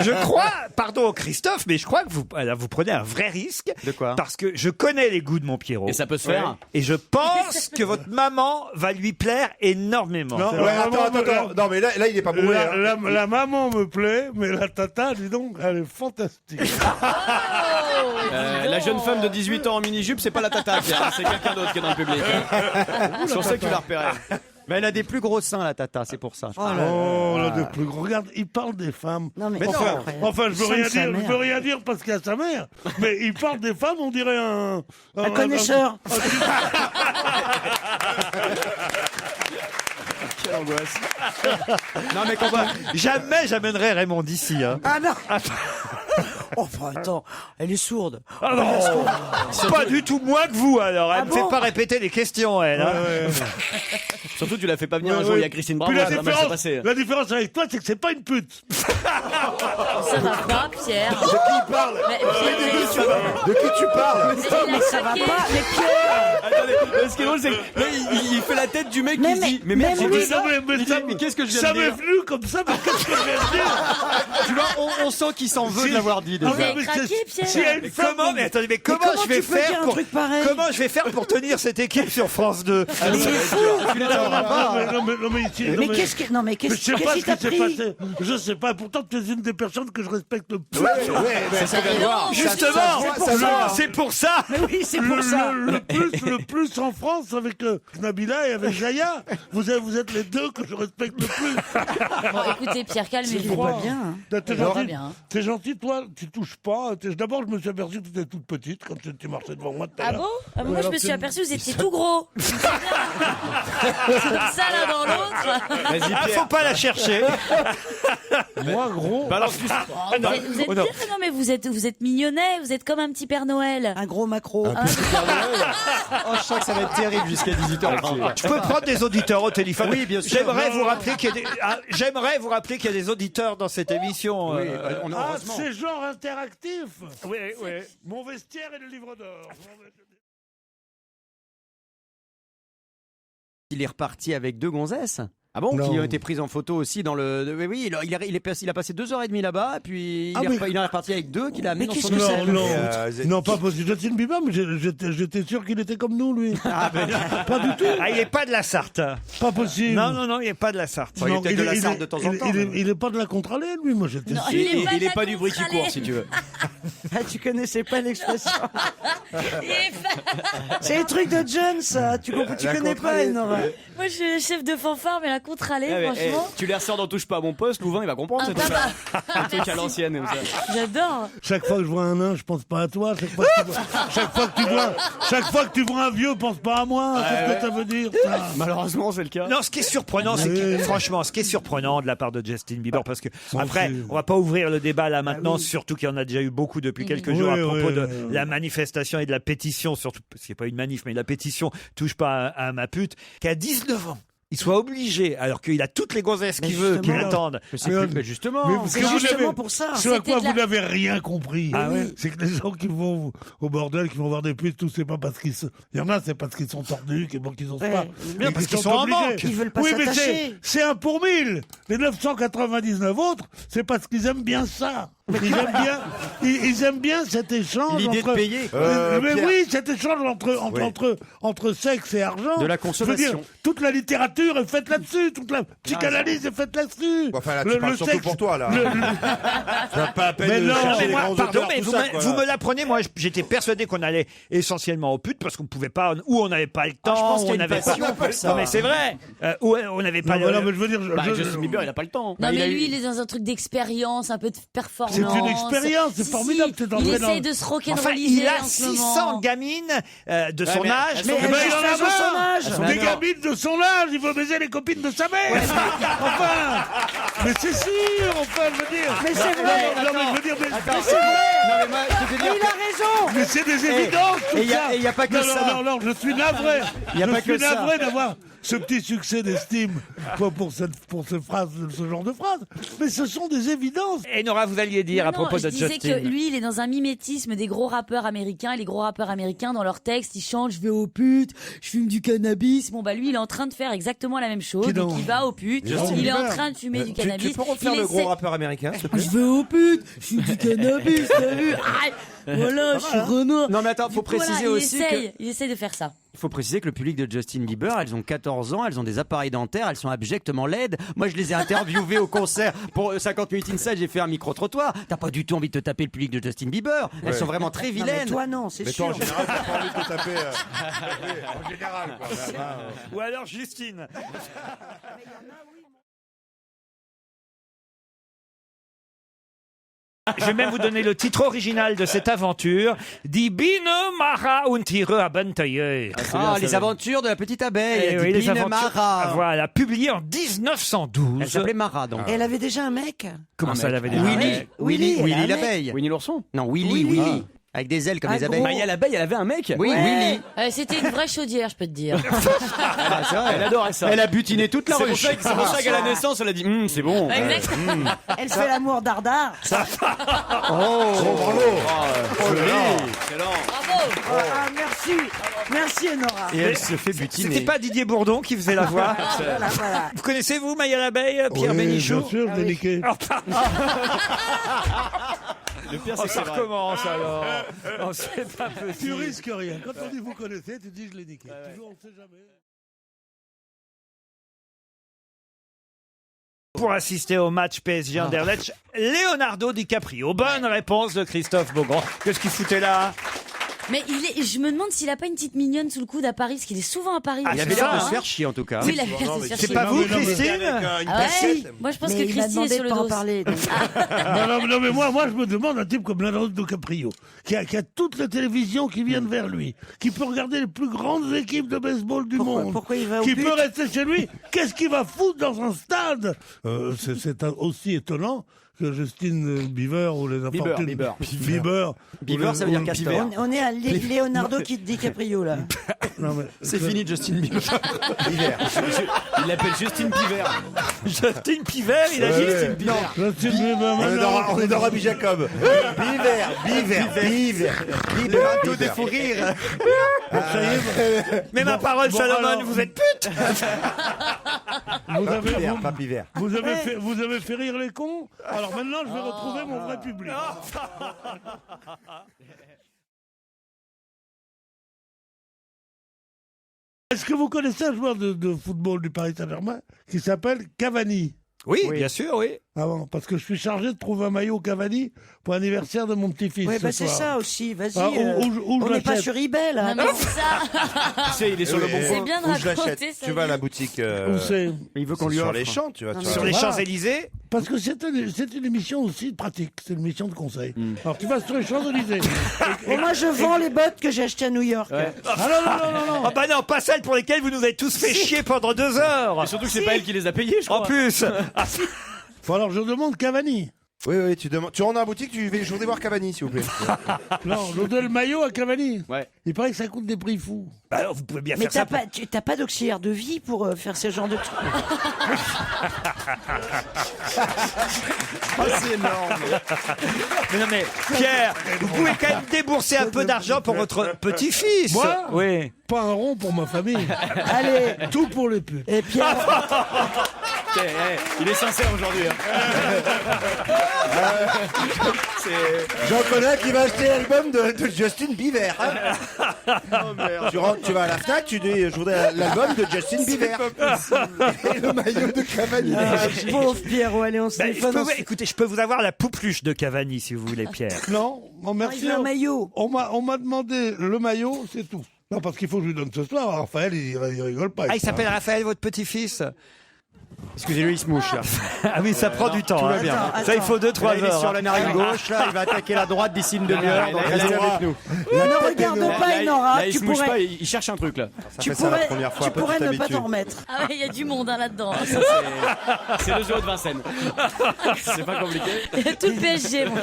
Je crois, pardon Christophe, mais je crois que vous prenez un vrai risque. De quoi? Parce que je connais les goûts de mon Pierrot. Et ça peut se faire. Et je pense que votre maman va lui plaire énormément. Non, attends. Non, mais là, il est pas bourré. La maman me plaît, mais la tata, dis donc, elle est fantastique. La jeune femme de 18 ans en mini-jupe, c'est pas la tata, Pierre, hein, c'est quelqu'un d'autre qui est dans le public. Je pensais que tu la repérais. Mais elle a des plus gros seins, la tata, c'est pour ça. Oh, là, des plus gros. Regarde, il parle des femmes. Non, mais Enfin, je veux rien dire parce qu'il y a sa mère. Mais il parle des femmes, on dirait un connaisseur. Quelle angoisse. Non mais jamais j'amènerai Raymond d'ici. Hein. Ah non. Enfin, attends, elle est sourde. Ah non, pas du tout moins que vous alors. Elle me fait pas répéter les questions, elle. Hein. Surtout, tu la fais pas venir un jour, il y a Christine Bravo. La différence avec toi, c'est que c'est pas une pute. Ça va pas, Pierre. De qui il parle? De qui tu parles? Mais ça va pas, mais Pierre. Attendez, ce qui est drôle, c'est qu'il fait la tête du mec qui dit mais merde, j'ai dit ça. Mais qu'est-ce que je viens de dire? Ça m'est venu comme ça, mais qu'est-ce que je viens de dire? Tu vois, on sent qu'il s'en veut de l'avoir dit déjà. Vous avez craqué, Pierre. Comment je vais faire pour tenir cette équipe sur France 2? Mais qu'est-ce qui t'a pris? Je sais pas, pourtant tu es une des personnes que je respecte le plus. C'est ce qu'on vient de voir. Justement, c'est pour ça. Mais oui, c'est pour ça. Le plus en France avec Nabila et avec Jaya. Vous êtes les deux que je respecte le plus. Bon, écoutez, Pierre, calmez-vous. Pas bien. T'es gentil, toi, tu touches pas. D'abord, je me suis aperçu que tu étais toute petite quand tu marchais devant moi tout à Ah l'heure. bon? Moi, je me suis aperçu que vous étiez tout gros. C'est comme ça l'un dans l'autre. Vas-y, Ah, Pierre. faut pas la chercher. Moi, gros. Bah alors, Vous êtes pire, non mais vous êtes mignonnet, vous êtes comme un petit Père Noël. Un gros macro. Oh, je sens que ça va être terrible jusqu'à 18h30. Je peux prendre des auditeurs au téléphone. Oui, bien sûr. J'aimerais vous rappeler qu'il y a des auditeurs dans cette émission. C'est genre interactif. Oui. Mon vestiaire et le livre d'or. Il est reparti avec 2 gonzesses. Ah bon? Qui ont été prises en photo aussi dans le. Oui, il a passé 2h30 là-bas, et puis il est reparti avec 2 qu'il a amené dans son hôtel. Non, pas possible. Justin Bieber, mais j'étais sûr qu'il était comme nous, lui. Ah, ben, Pas du tout. Ah, il est pas de la Sarthe. Pas possible. Non, il est pas de la Sarthe. il est peut-être de la Sarthe de temps en temps. Il est pas de la contre-allée, lui. Moi, j'étais sûr. Il est pas du bruit qui court, si tu veux. Ah, tu connaissais pas l'expression. C'est les trucs de John, ça. Tu connais pas, Nora. Moi, je suis chef de fanfare, mais la contre-allée, franchement. Tu les ressors dans Touche pas à mon poste, Louvain, il va comprendre cette affaire. Un truc à l'ancienne, comme ça. J'adore. Chaque fois que je vois un nain, je pense pas à toi. Chaque fois que tu vois un vieux, pense pas à moi. Qu'est-ce que ça veut dire, ça? Malheureusement, c'est le cas. Non, ce qui est surprenant, c'est que, franchement, ce qui est surprenant de la part de Justin Bieber, parce que après, on va pas ouvrir le débat là maintenant, surtout qu'il y en a déjà eu beaucoup depuis quelques jours à propos de la manifestation et de la pétition, surtout parce qu'il n'y a pas eu de manif, mais la pétition touche pas à ma pute, qui a 19 ans. Il soit obligé, alors qu'il a toutes les gonzesses qu'il veut, qui l'attendent. Mais justement. C'est justement pour ça. Ce à quoi vous n'avez rien compris. Ah oui. C'est que les gens qui vont au bordel, qui vont voir des putes, tout, c'est pas parce qu'ils il y en a, c'est parce qu'ils sont tordus, qu'ils osent pas. Bien, parce qu'ils sont en manque. Ils veulent pas Oui, mais s'attacher. c'est 1 pour 1000. Les 999 autres, c'est parce qu'ils aiment bien ça. Ils aiment bien cet échange. L'idée de payer. Mais oui, cet échange entre sexe et argent. De la consommation. Je veux dire, toute la littérature est faite là-dessus, toute la psychanalyse est faite là-dessus. Enfin, là, tu parles surtout pour toi, là. Ça va pas à peine Mais de non, chercher les moi, grands Pardon, auteurs, mais tout vous, ça, me, quoi. vous me l'apprenez. Moi, j'étais persuadé qu'on allait essentiellement aux putes parce qu'on pouvait pas, ou on n'avait pas le temps, je pense ou qu'il y a on une n'avait passion pas. pour ça. Non, mais c'est vrai. Ou on n'avait pas. Non, voilà, mais je veux dire, Justin Bieber, il a pas le temps. Non, mais lui, il est dans un truc d'expérience, un peu de performance. c'est une expérience, c'est formidable. Il essaye de se Enfin, rock'n'rolliser il a en ce 600 moment. gamines de son mais âge. Mais Eh ben, il en a son âge. marre. Des gamines de son âge, il veut baiser les copines de sa mère. Enfin, mais c'est sûr, enfin, je veux dire. Mais c'est vrai. Non, mais je veux dire, mais C'est vrai. Non, mais moi, je veux Mais dire il a raison. mais c'est des évidences, tout et il y ça. a pas que non, ça. Non, je suis navré. Il y a je pas suis que ça. navré d'avoir ce petit succès d'estime pour ce genre de phrase. Mais ce sont des évidences. Et Nora, vous alliez dire à Non, propos je de disais Justin. que lui, il est dans un mimétisme des gros rappeurs américains. Et les gros rappeurs américains, dans leurs textes, ils chantent « je vais aux putes, je fume du cannabis ». Bon, bah lui, il est en train de faire exactement la même chose. Qui Donc, donc il va aux putes, Justin il est en Bieber. train de fumer du cannabis. Tu peux refaire il le gros essaie- rappeur américain, s'il te plaît? Je vais aux putes, je fume du cannabis, t'as vu? Aïe, voilà, je suis Renaud. Non, mais attends, faut préciser aussi que. Il essaye de faire ça. Il faut préciser que le public de Justin Bieber, elles ont 14 ans, elles ont des appareils dentaires, elles sont abjectement laides. Moi, je les ai interviewées au concert pour 50 minutes inside, j'ai fait un micro-trottoir. T'as pas du tout envie de te taper le public de Justin Bieber. Elles sont vraiment très Non, mais vilaines. toi, non, c'est Mais toi, sûr. en général, t'as pas envie de te taper. En général, quoi. Ou alors Justine. Je vais même vous donner le titre original de cette aventure. Die Biene Mara und ihre Abenteuer. Ah, les aventures de la petite abeille. Eh oui, les Divine aventures. Mara. Voilà, publié en 1912. Elle s'appelait Mara, donc. Et elle avait déjà un mec. Comment ça, mec. elle avait déjà Willy. un- Willy, elle a un Willy mec. l'abeille. Winnie l'ourson. Non, Willy. Willy. Avec des ailes comme Ah, les abeilles. gros. Maya l'abeille, elle avait un mec. Oui, Willy. C'était une vraie chaudière, je peux te dire. Ah, c'est vrai, elle adorait ça. Elle a butiné toute la C'est ruche. pour ça qu'à la naissance, elle a dit c'est bon. Exactement. Elle fait l'amour dardard. Oh, bravo. Excellent. Bravo. Ah, merci. Merci, Nora. Et elle se fait butiner. C'était pas Didier Bourdon qui faisait la voix. Voilà, voilà. Vous connaissez-vous Maya l'abeille, Pierre Oui, Bénichou? bien sûr, je l'ai niqué. Oh, pardon. Le pire, Oh, c'est que ça c'est vrai. recommence alors. Oh, c'est pas Tu possible. risques rien. Quand on dit vous connaissez, tu dis je l'ai niqué. Toujours, on sait jamais. Pour assister au match PSG Anderlecht, Leonardo DiCaprio. Bonne réponse de Christophe Beaugrand. Qu'est-ce qu'il foutait là? Mais je me demande s'il a pas une petite mignonne sous le coude à Paris, parce qu'il est souvent à Paris. Ah, Il le avait soir, l'air de hein. se faire chier en tout cas. Oui, il a l'air Non, de mais se faire C'est chier. pas vous, non, mais- Christine? Une Ah ouais. cassette. Moi, je pense Mais que il m'a Christine est demandé sur de le pas en dos. parler. donc. Non, mais moi, je me demande un type comme Leonardo DiCaprio, qui a toutes les télévisions qui viennent vers lui, qui peut regarder les plus grandes équipes de baseball du monde, Pourquoi il va au qui but peut rester chez lui. Qu'est-ce qu'il va foutre dans un stade? C'est aussi étonnant que Justin Bieber ou les infortunes. Bieber, ça veut dire castor. On est à Leonardo DiCaprio, là. Non, mais C'est fini Justin Bieber. Il l'appelle Justine Piver. Justin Piver, il a dit. Ouais. Justin Bieber, On est dans Rabbi Jacob. Biver. Tout des fous rires. Mais ma parole, bon, Salomon, alors- vous êtes pute. Pas Biver. vous avez fait rire les cons. Alors maintenant, je vais retrouver mon vrai public. Est-ce que vous connaissez un joueur de football du Paris Saint-Germain qui s'appelle Cavani? Oui, bien sûr, oui. Ah bon, parce que je suis chargé de trouver un maillot Cavani pour l'anniversaire de mon petit-fils. Oui, ce bah c'est soir. ça aussi. Vas-y. Ah, où je on n'est pas l'achète sur eBay, là. Non, mais c'est ça. Tu sais, il est sur le bon C'est coin. bien de Où je l'achète? raconter ça. Tu vas à la boutique. Où c'est? Il veut qu'on lui Sur offre. les champs, tu vois. tu Sur vois. les Voilà. Champs-Élysées. Parce que c'est une émission aussi pratique, c'est une émission de conseil. Alors tu vas sur les Champs-Élysées. Et moi, je vends les bottes que j'ai achetées à New York. Ah non. Ah bah non, pas celles pour lesquelles vous nous avez tous fait chier pendant 2 heures. Et surtout que c'est pas elle qui les a payés, je crois. En plus. Ah, Bon, alors je demande Cavani. Oui, tu demandes. Tu rentres dans la boutique, je voudrais voir Cavani, s'il vous plaît. Non, je donne le maillot à Cavani. Ouais. Il paraît que ça coûte des prix fous. bah alors, vous pouvez bien Mais faire ça. t'as pas d'auxiliaire de vie pour faire ce genre de trucs. C'est énorme. Mais non mais Pierre, vous pouvez quand même débourser un peu d'argent pour votre petit-fils. Moi Oui. Pas un rond pour ma famille. Allez. Tout pour les putes. Et Pierre, Il est sincère aujourd'hui. J'en connais qui va acheter l'album de Justin Bieber. Tu rentres, tu vas à la Fnac, tu dis je voudrais l'album de Justin Bieber. Et le maillot de Cavani. pauvre Pierrot, allez, on se Bah, téléphone. écoutez, je peux vous avoir la poupluche de Cavani si vous voulez, Pierre. Non, merci. Il veut un maillot. On m'a demandé le maillot, c'est tout. Non, parce qu'il faut que je lui donne ce soir. Raphaël, il rigole pas. Ah, il s'appelle Raphaël, votre petit-fils? Excusez-lui, il se mouche là. Ah oui, ça prend du temps. Tout va hein. bien. Ça, il faut 2-3 Là, il est heures. sur la narine gauche, là, il va attaquer la droite d'ici une demi-heure, donc restez avec nous. Ne regarde pas Enora, Là, il tu se mouche pas, pourrais, il cherche un truc là. tu fait ça la pourrais, première fois, tu après, pourrais tu ne pas t'habitues. t'en remettre. Ah ouais, il y a du monde hein, là-dedans. C'est le zoo de Vincennes. C'est pas compliqué. Il y a tout le PSG, mon gars.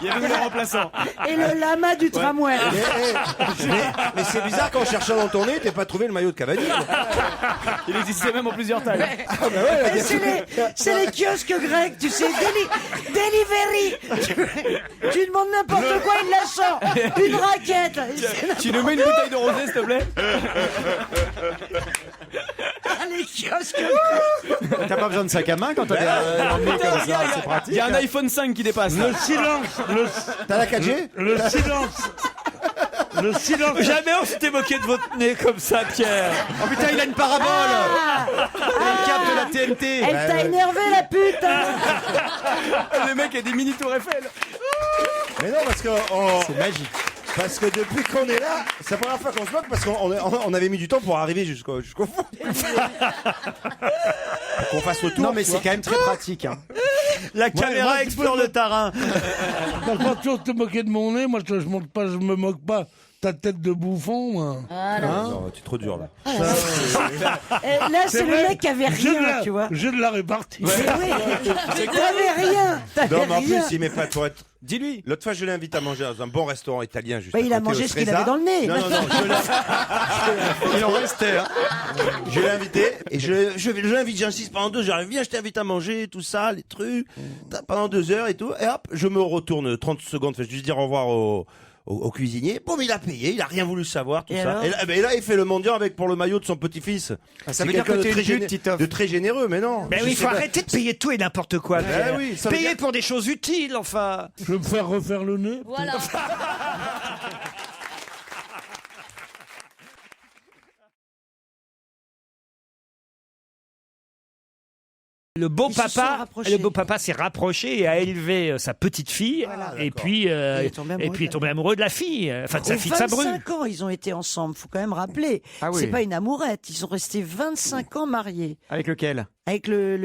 Il y avait le remplaçant. Et le lama du tramway. Mais c'est bizarre qu'en cherchant dans ton nez, t'aies pas trouvé le maillot de Cavani. Il existait même en plusieurs tailles. Et c'est les kiosques grecs, tu sais, delivery. Tu demandes n'importe quoi, il la sort. Une raquette. Tu nous mets une bouteille de rosé, s'il te plaît? Les kiosques. T'as pas besoin de sac à main quand t'as emmené comme ça, c'est pratique. Il y a un iPhone 5 qui dépasse. là. Le silence, T'as la 4G? le silence. Le silence. Jamais on s'était moqué de votre nez comme ça, Pierre. Oh putain, il a une parabole. Il capte la TNT. Elle t'a énervé, la pute. Le mec a des mini tours Eiffel. Mais non, parce que C'est magique. parce que depuis qu'on est là, c'est la première fois qu'on se moque parce qu'on avait mis du temps pour arriver jusqu'au fond. Pour qu'on fasse le tour. Non, mais c'est quand même très pratique. Hein. La caméra moi, tu explore peux- le terrain. T'as pas toujours te moquer de mon nez, moi je me moque pas. Ta tête de bouffon, moi. Non, tu es trop dur là. Là, c'est le vrai, mec qui avait rien, tu vois. Je de la répartie. Mais oui, t'avais rien. Non, mais en rien. plus, il met pas pour être. Dis-lui. L'autre fois, je l'ai invité à manger dans un bon restaurant italien. Juste Bah, à il a côté, mangé au ce qu'il Stresa. avait dans le nez. Non, Il en restait. Hein. je l'ai invité et je l'invite, j'insiste pendant 2 heures. Viens, je t'ai invité à manger, tout ça, les trucs, pendant 2 heures et tout. Et hop, je me retourne 30 secondes, je vais juste dire au revoir au cuisinier. Bon, mais il a payé, il a rien voulu savoir, tout Et ça. alors Et là, il fait le mendiant pour le maillot de son petit-fils. Ça veut dire que t'es une pute, Titoff. de très généreux, mais non. Mais Je oui, il sais faut pas. arrêter de payer tout et n'importe quoi, Pierre. oui, ça veut Payer dire- pour des choses utiles, enfin. Je vais me faire refaire le nez. Voilà. Le beau Ils se sont papa, rapprochés. le beau papa s'est rapproché et a élevé sa petite fille, et puis Il est tombé amoureux il est tombé amoureux de la fille, enfin de sa fille de sa brune. 25 ans, ils ont été ensemble, faut quand même rappeler. Ah oui. C'est pas une amourette, ils sont restés 25 ans mariés. Avec lequel? Avec le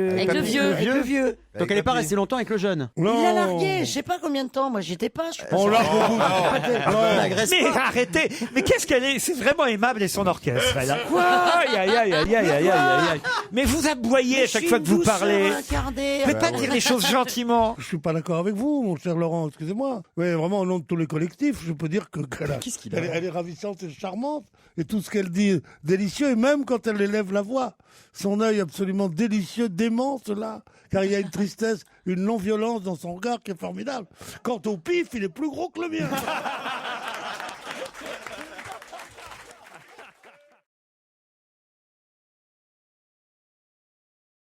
vieux. Avec le vieux. Donc elle est pas restée longtemps avec le jeune. Il l'a largué, je sais pas combien de temps, moi j'étais pas. Je suis pas On l'a sûre. beaucoup. N'agresse Mais pas. arrêtez. Mais qu'est-ce qu'elle est? C'est vraiment aimable et son orchestre, elle. Quoi? Aïe aïe aïe aïe aïe aïe aïe aïe. Mais vous aboyez à chaque fois que vous parlez. Mais pas dire les choses gentiment. Je suis pas d'accord avec vous, mon cher Laurent, excusez-moi. Mais vraiment, au nom de tous les collectifs, je peux dire elle est ravissante et charmante. Et tout ce qu'elle dit est délicieux, et même quand elle élève la voix. Son œil absolument délicieux, dément, cela. Car il y a une tristesse, une non-violence dans son regard qui est formidable. Quant au pif, il est plus gros que le mien.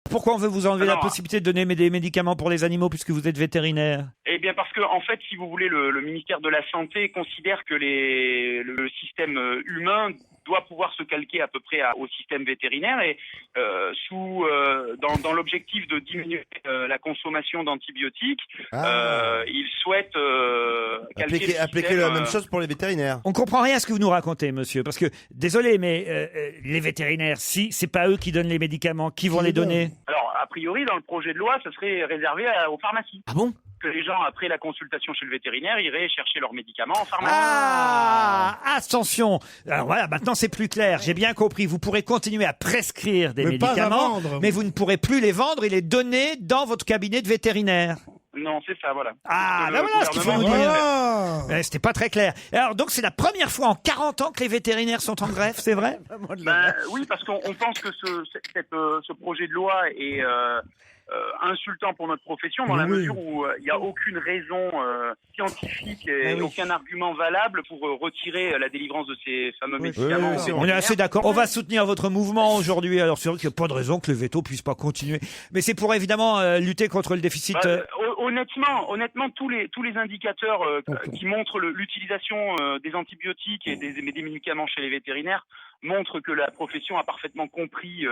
Pourquoi on veut vous enlever la Alors, possibilité de donner des médicaments pour les animaux puisque vous êtes vétérinaire? Eh bien parce que en fait, si vous voulez, le ministère de la Santé considère que le système humain doit pouvoir se calquer à peu près au système vétérinaire et dans l'objectif de diminuer la consommation d'antibiotiques, il souhaite calquer Appliquer la même chose pour les vétérinaires. On comprend rien à ce que vous nous racontez, monsieur, parce que désolé, mais les vétérinaires, si c'est pas eux qui donnent les médicaments, qui vont les donner? Alors, a priori, dans le projet de loi, ce serait réservé aux pharmacies. Ah bon? Que les gens, après la consultation chez le vétérinaire, iraient chercher leurs médicaments en pharmacie. Ah, attention. Alors voilà, maintenant c'est plus clair. J'ai bien compris. Vous pourrez continuer à prescrire des Mais pas à médicaments, vendre. mais vous ne pourrez plus les vendre et les donner dans votre cabinet de vétérinaire. Non, c'est ça, voilà. Ah, Que ben le voilà ce qu'il faut nous gouvernement- dire. Voilà. C'était pas très clair. Alors donc c'est la première fois en 40 ans que les vétérinaires sont en grève, c'est vrai? Ben, oui, parce qu'on pense que ce projet de loi est insultant pour notre profession dans la Oui. mesure où il n'y a aucune raison scientifique et aucun argument valable pour retirer la délivrance de ces fameux médicaments. oui, c'est On est assez d'accord. On va soutenir votre mouvement aujourd'hui. Alors c'est vrai qu'il n'y a pas de raison que le veto puisse pas continuer. Mais c'est pour évidemment lutter contre le déficit. Honnêtement, tous les indicateurs qui montrent l'utilisation des antibiotiques et des médicaments chez les vétérinaires montre que la profession a parfaitement compris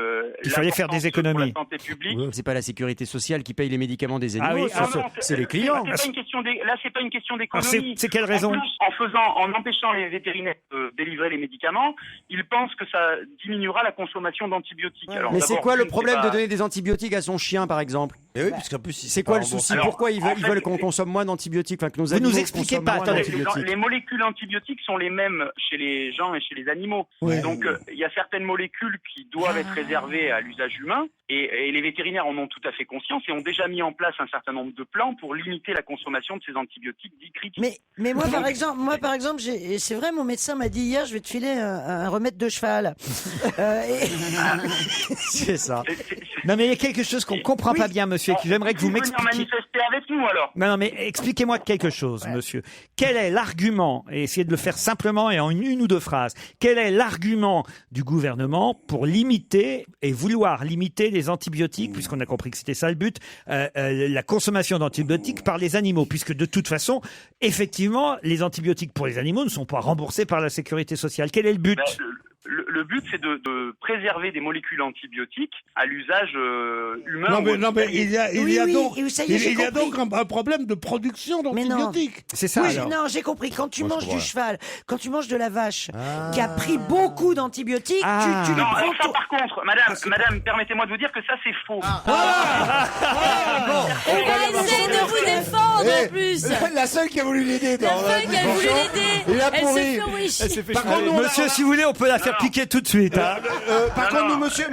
Il fallait faire des économies. pour la santé publique. C'est pas la sécurité sociale qui paye les médicaments des Ah animaux, oui, ah non, c'est les clients. C'est pas une question là, c'est pas une question Ah, d'économie. c'est quelle raison? En plus, en empêchant les vétérinaires de délivrer les médicaments, ils pensent que ça diminuera la consommation d'antibiotiques. Alors, Mais c'est d'abord, quoi le c'est problème pas- de donner des antibiotiques à son chien, par exemple? Et oui, puisqu'en plus, C'est quoi le souci? Alors, Pourquoi ils en veulent, fait, qu'on consomme moins d'antibiotiques, enfin que nos Vous animaux nous expliquez consomment pas, moins attendez. d'antibiotiques? Les molécules antibiotiques sont les mêmes chez les gens et chez les animaux. Oui. Donc, il y a certaines molécules qui doivent être réservées à l'usage humain et les vétérinaires en ont tout à fait conscience et ont déjà mis en place un certain nombre de plans pour limiter la consommation de ces antibiotiques dits critiques. Mais moi, par exemple, c'est vrai, mon médecin m'a dit hier, je vais te filer un remède de cheval. C'est ça. Non, mais il y a quelque chose qu'on comprend pas bien, monsieur, et que j'aimerais que vous venir m'expliquiez. manifester avec nous alors. Non, mais expliquez-moi quelque chose, monsieur. Quel est l'argument, et essayez de le faire simplement et en une ou deux phrases, quel est l'argument du gouvernement pour limiter et vouloir limiter les antibiotiques, puisqu'on a compris que c'était ça le but, la consommation d'antibiotiques par les animaux, puisque de toute façon, effectivement, les antibiotiques pour les animaux ne sont pas remboursés par la sécurité sociale. Quel est le but? Le but, c'est de préserver des molécules antibiotiques à l'usage humain. Non mais il y a donc ça y est, j'ai il y a compris. donc un problème de production Mais non. d'antibiotiques. C'est ça, Oui, alors. non, j'ai compris. Quand tu manges du cheval, quand tu manges de la vache, qui a pris beaucoup d'antibiotiques, tu lui Non, prends alors ça par contre, madame, permettez-moi de vous dire que ça c'est faux. Essayez de vous défendre en plus. La seule qui a voulu l'aider La feuille qui a voulu l'aider. Il a Elle pourri. se fait wish. Par contre, nous, Monsieur, si vous voulez, on peut la faire piquer tout de suite. Hein. par contre, nous, monsieur,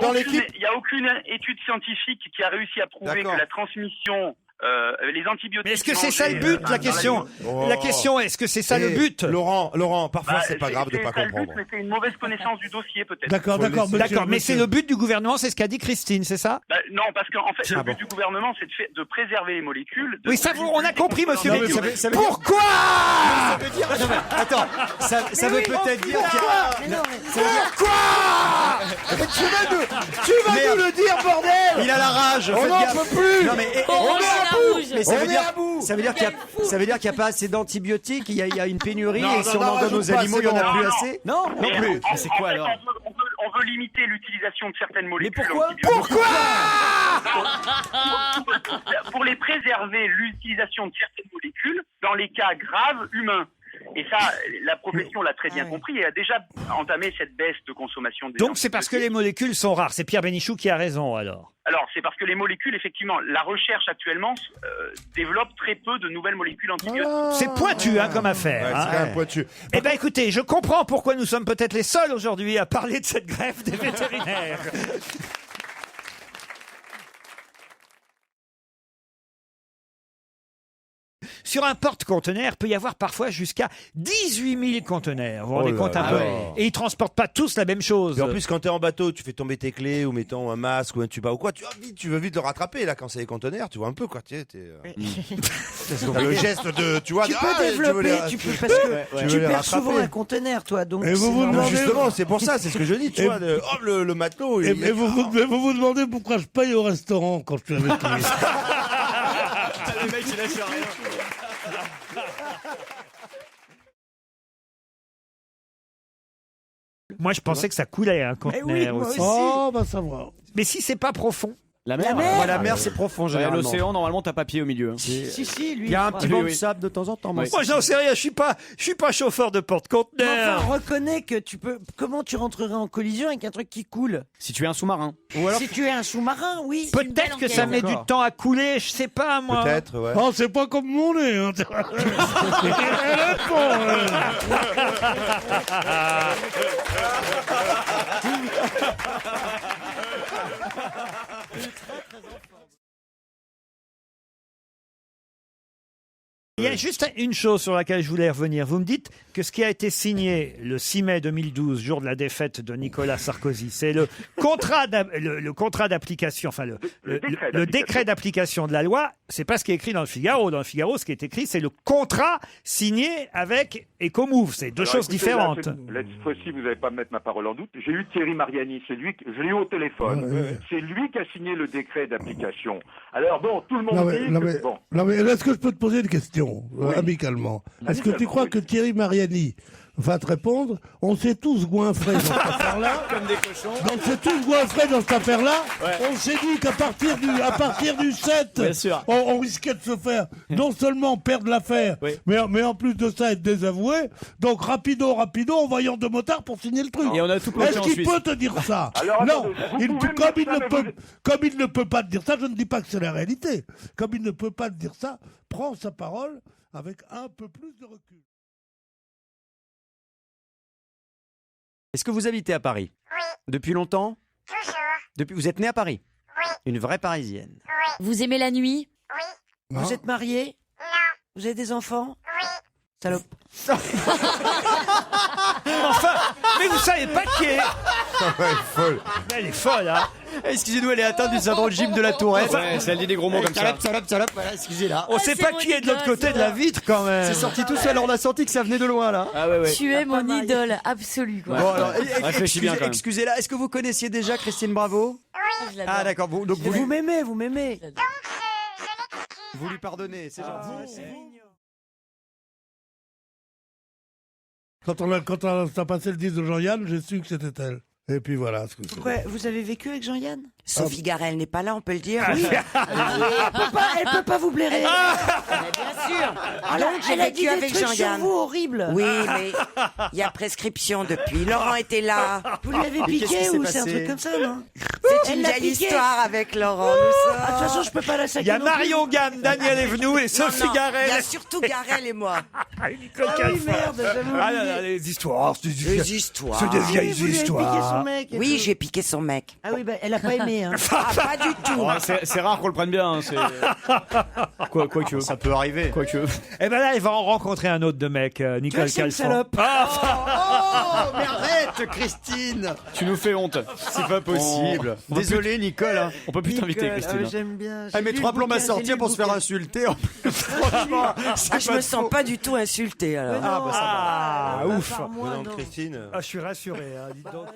dans l'équipe. Il n'y a aucune étude scientifique qui a réussi à prouver D'accord. que la transmission, les antibiotiques. Mais est-ce que c'est ça le but, la question? La question, est-ce que c'est ça le but? Laurent, parfois, c'est pas grave de pas ça le but, comprendre. mais c'est une mauvaise connaissance du dossier peut-être. D'accord, Faut monsieur, D'accord, mais monsieur. c'est le but du gouvernement, c'est ce qu'a dit Christine, c'est ça? Non, parce qu'en fait, le but du gouvernement, c'est de préserver les molécules. Oui, ça, on a compris, monsieur Non, mais Médio. ça veut dire- Pourquoi? Ça veut dire... Non, mais attends, ça veut peut-être dire qu'il y a... Mais non, mais- Tu vas nous le dire, bordel! Il a la rage. On faites n'en gaffe. peut plus! Non, mais Orange et la rouge. mais ça veut On est dire, à bout. ça veut dire qu'il n'y a pas assez d'antibiotiques, il y a une pénurie, Non, et si non, on en non, donne aux rajoute pas, animaux, il c'est n'y en a bon. plus Non, assez? Non, non Mais plus. en c'est quoi, fait, alors on veut limiter l'utilisation de certaines molécules. pourquoi antibiotiques. Pour les préserver, l'utilisation de certaines molécules dans les cas graves humains. Et ça, la profession l'a très bien compris et a déjà entamé cette baisse de consommation des Donc c'est parce que les molécules sont rares. C'est Pierre Bénichou qui a raison, alors. Alors, c'est parce que les molécules, effectivement, la recherche actuellement développe très peu de nouvelles molécules antibiotiques. C'est pointu, hein, comme affaire. Ouais, hein. c'est quand même pointu. Eh ben écoutez, je comprends pourquoi nous sommes peut-être les seuls aujourd'hui à parler de cette grève des vétérinaires. Sur un porte-conteneur, peut y avoir parfois jusqu'à 18 000 conteneurs. Vous vous rendez Oh là compte un là. peu? Ouais. Et ils transportent pas tous la même chose. Et en plus, quand t'es en bateau, tu fais tomber tes clés ou mettons un masque ou un tuba ou quoi, tu veux vite le rattraper. Là, quand c'est les conteneurs, tu vois un peu quoi. T'as le geste de, tu vois. Tu de, peux je veux développer, les- tu peux, parce que tu tu veux les perds souvent rattraper. un conteneur, toi. Donc Et vous c'est vous normal. demandez- Justement, c'est pour ça, c'est ce que je dis, tu Et- vois. Le matelot. Et vous vous demandez pourquoi je paye au restaurant quand je suis avec lui. Le mec, il lâche rien. Moi, je pensais que ça coulait un conteneur oui, moi aussi. aussi. Oh, bah ça va. Mais si c'est pas profond. La mer, mer. La mer, c'est profond, Ouais, généralement. l'océan, normalement, t'as pas pied au milieu. hein. Si, lui. Il y a un petit Oui, banc oui. de sable de temps en temps. moi. Oui. Moi, j'en sais rien. Je suis pas chauffeur de Mais porte-conteneur. enfin, reconnais que tu peux. Comment tu rentrerais en collision avec un truc qui coule? Si tu es un sous-marin. Ou alors, Si tu es un sous-marin, oui. une belle Peut-être que ça enquête. met du temps à couler. Je sais pas, moi. Peut-être, ouais. Oh, c'est pas comme mon nez. Hein. Il y a juste une chose sur laquelle je voulais revenir. Vous me dites que ce qui a été signé le 6 mai 2012, jour de la défaite de Nicolas Sarkozy, c'est le contrat d'application, enfin le décret d'application de la loi. C'est pas ce qui est écrit dans le Figaro. Dans le Figaro, ce qui est écrit, c'est le contrat signé avec Ecomove. C'est deux choses différentes. Là, cette fois-ci, vous n'allez pas me mettre ma parole en doute. J'ai eu Thierry Mariani, je l'ai eu au téléphone. C'est lui qui a signé le décret d'application. Alors bon, tout le monde dit que, bon. Non, mais est-ce que je peux te poser une question, amicalement? Est-ce que tu crois que Thierry Mariani va te répondre. On s'est tous goinfrés dans cette affaire-là. Comme des cochons. On s'est tous goinfrés dans cette affaire-là. Ouais. On s'est dit qu'à partir du 7, Bien sûr. on risquait de se faire non seulement perdre l'affaire, Oui. mais en plus de ça être désavoué. Donc rapido, en voyant deux motards pour signer le truc. Et on a tout planté Est-ce en qu'il Suisse. peut te dire ça? Alors, Non, attendez, vous pouvez comme il ne peut pas te dire ça, je ne dis pas que c'est la réalité. Comme il ne peut pas te dire ça, prends sa parole avec un peu plus de recul. Est-ce que vous habitez à Paris? Oui. Depuis longtemps? Toujours. Vous êtes née à Paris? Oui. Une vraie Parisienne. Vous aimez la nuit? Oui. Non. Vous êtes marié? Non. Vous avez des enfants? Oui. Salope. Enfin, mais vous savez pas qui est. Elle est folle, hein. Excusez-nous, elle est atteinte du syndrome de Jim de la Tourette. Ouais, c'est elle dit des gros mots comme ça. Salope, voilà, excusez-la. On sait c'est pas mon qui est de l'autre idole, côté ça de la va. vitre quand même. C'est sorti tout seul, on a senti que ça venait de loin là. Ah ouais. Tu es mon marié. idole absolue, quoi. Bon, alors, Réfléchis bien, quand même. excusez-la, est-ce que vous connaissiez déjà Christine Bravo? Je l'adore. Ah d'accord, donc Vous m'aimez, vous m'aimez. Je l'excuse. vous lui pardonnez, c'est gentil. Quand on a passé le 10 de Jean-Yann, j'ai su que c'était elle. Et puis voilà ce que c'est. Ouais, vous avez vécu avec Jean-Yann? Sophie Garel n'est pas là, on peut le dire. Oui. Elle peut pas vous blairer. Bien sûr. Donc j'ai Elle a dit vécu des avec trucs sur Jean-Yann. vous horribles. Oui, mais il y a prescription depuis. Laurent était là. Vous lui avez qu'est-ce qui piqué s'est ou c'est un passé truc comme ça, non? C'est Elle une l'a vieille piqué. histoire avec Laurent. nous Ah, de toute sommes- façon, je peux pas la Il saquer. y a non plus. Marion Gamme, Daniel Evenou et Sophie Non, il y Garel. a surtout Garel et moi. Nicole Ah oui, Calfon. merde, j'avais Ah là oublié. là, les histoires, c'est des Les histoires. c'est des Oui, vieilles vous lui avez piqué son histoires. mec. et Oui, tout. j'ai piqué son mec. Ah oui, bah, elle a pas aimé. Hein. Ah, pas du tout. Ouais, c'est rare qu'on le prenne bien. Hein, Quoique. Ça peut arriver. Quoique. Et ben là, il va en rencontrer un autre de mec, Nicole c'est une Calfon. salope. Oh, mais arrête, Christine. Tu nous fais honte. C'est pas possible. On va Désolé, Nicole. Hein. On peut plus t'inviter, Nicole, Christine. j'aime bien. Elle met J'ai lu 3 le plombes à bouquin, j'ai sortir lu pour le se faire bouquin. insulter. En plus. Franchement, c'est Je pas me sens faux. pas du tout insultée alors. Ah, ouf. Par moi, non. Christine. Ah, je suis rassuré, hein, dites donc.